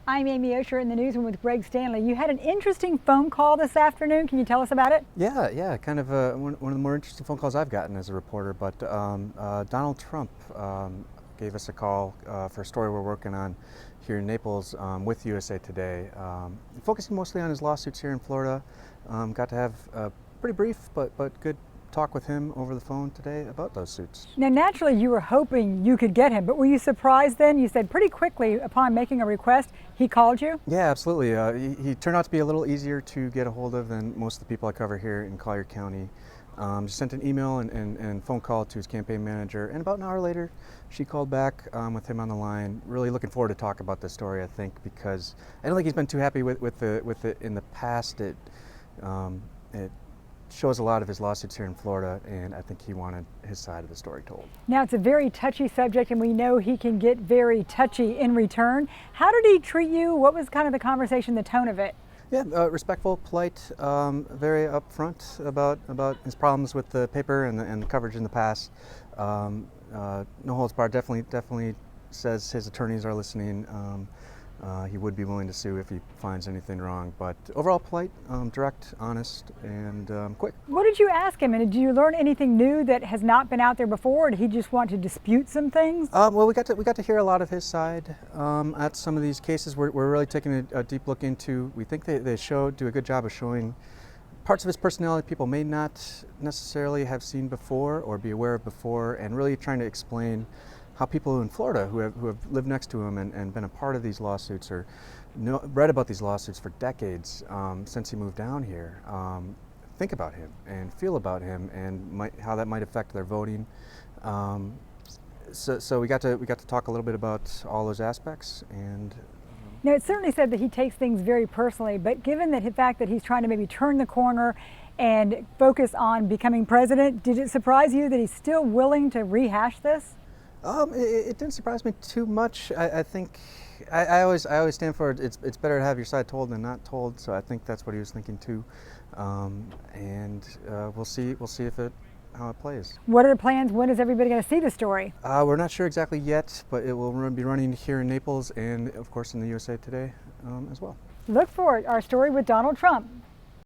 I'm Amy Osher in the newsroom with Greg Stanley. You had an interesting phone call this afternoon. Can you tell us about it? Yeah, kind of one of the more interesting phone calls I've gotten as a reporter. But Donald Trump gave us a call for a story we're working on here in Naples with USA Today, focusing mostly on his lawsuits here in Florida. Got to have a pretty brief but good talk with him over the phone today about those suits. Now, naturally, you were hoping you could get him, but were you surprised then? You said pretty quickly upon making a request, he called you? Yeah, absolutely. He turned out to be a little easier to get a hold of than most of the people I cover here in Collier County. Just sent an email and phone call to his campaign manager, and about an hour later, she called back with him on the line. Really looking forward to talk about this story, I think, because I don't think he's been too happy with it in the past. It shows a lot of his lawsuits here in Florida, and I think he wanted his side of the story told. Now, it's a very touchy subject, and we know he can get very touchy in return. How did he treat you? What was kind of the conversation, the tone of it? Yeah, respectful, polite, very upfront about his problems with the paper and the coverage in the past. No holds barred. Definitely says his attorneys are listening. He would be willing to sue if he finds anything wrong, but overall polite, direct, honest, and quick. What did you ask him, and did you learn anything new that has not been out there before, or did he just want to dispute some things? Well, we got to hear a lot of his side at some of these cases. We're really taking a deep look into. We think they do a good job of showing parts of his personality people may not necessarily have seen before or be aware of before, and really trying to explain how people in Florida who have lived next to him and been a part of these lawsuits or read about these lawsuits for decades since he moved down here think about him and feel about him and how that might affect their voting. So we got to talk a little bit about all those aspects. And now, it certainly said that he takes things very personally, but given the fact that he's trying to maybe turn the corner and focus on becoming president, did it surprise you that he's still willing to rehash this? It didn't surprise me too much. I think I always stand for it. It's better to have your side told than not told. So I think that's what he was thinking too. We'll see how it plays. What are the plans? When is everybody going to see the story? We're not sure exactly yet, but it will be running here in Naples and of course in the USA Today as well. Look for it. Our story with Donald Trump.